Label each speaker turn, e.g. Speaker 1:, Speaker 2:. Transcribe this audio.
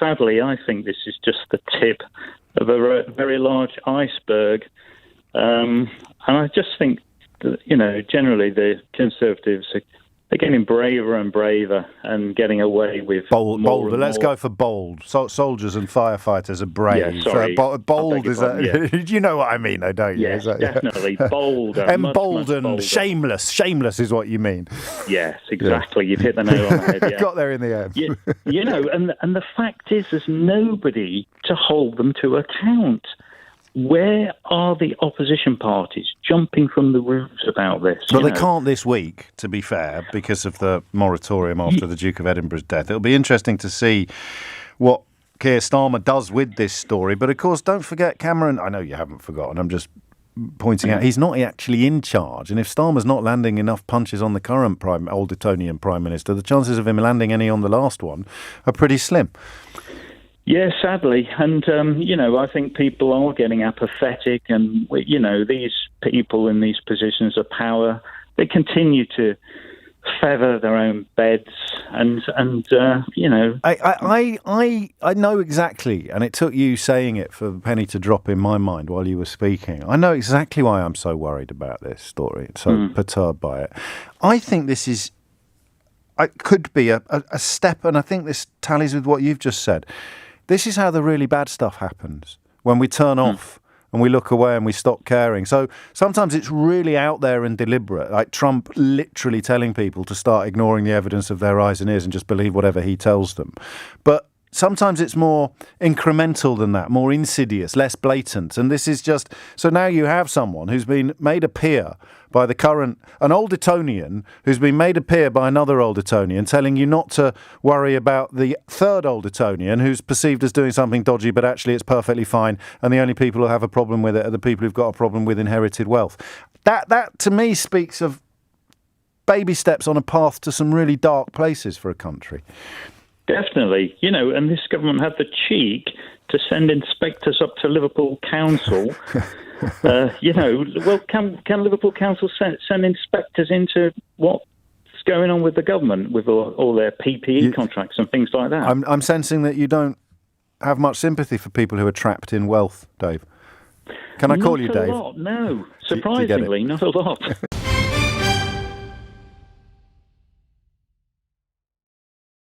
Speaker 1: sadly, I think this is just the tip of a very large iceberg. And I just think that, generally the Conservatives are getting braver and braver and getting away with
Speaker 2: bold. Let's go for bold. Soldiers and firefighters are brave.
Speaker 1: Yeah, sorry.
Speaker 2: Bold is that? You know what I mean, though, don't you?
Speaker 1: Yes, definitely. Bolder.
Speaker 2: Emboldened.
Speaker 1: Much bolder.
Speaker 2: Shameless is what you mean.
Speaker 1: Yes, exactly. You've hit the nail on the head. Yeah.
Speaker 2: Got there in the end.
Speaker 1: And the fact is, there's nobody to hold them to account. Where are the opposition parties jumping from the roofs about this?
Speaker 2: Well, they can't this week, to be fair, because of the moratorium after the Duke of Edinburgh's death. It'll be interesting to see what Keir Starmer does with this story. But, of course, don't forget Cameron. I know you haven't forgotten. I'm just pointing out he's not actually in charge. And if Starmer's not landing enough punches on the current Old Etonian Prime Minister, the chances of him landing any on the last one are pretty slim.
Speaker 1: Yeah, sadly. And, I think people are getting apathetic and, these people in these positions of power, they continue to feather their own beds and.
Speaker 2: I know exactly, and it took you saying it for the penny to drop in my mind while you were speaking. I know exactly why I'm so worried about this story, so perturbed by it. I think this is... It could be a step, and I think this tallies with what you've just said. This is how the really bad stuff happens, when we turn off and we look away and we stop caring. So sometimes it's really out there and deliberate, like Trump literally telling people to start ignoring the evidence of their eyes and ears and just believe whatever he tells them. But sometimes it's more incremental than that, more insidious, less blatant. And this is just... So now you have someone who's been made a peer by an Old Etonian who's been made a peer by another Old Etonian, telling you not to worry about the third Old Etonian who's perceived as doing something dodgy, but actually it's perfectly fine. And the only people who have a problem with it are the people who've got a problem with inherited wealth. That to me speaks of baby steps on a path to some really dark places for a country.
Speaker 1: Definitely. And this government had the cheek to send inspectors up to Liverpool Council. Can Liverpool Council send inspectors into what's going on with the government, with all their PPE contracts and things like that?
Speaker 2: I'm sensing that you don't have much sympathy for people who are trapped in wealth, Dave. Can I call you Dave?
Speaker 1: Not a lot, no. Surprisingly, not a lot.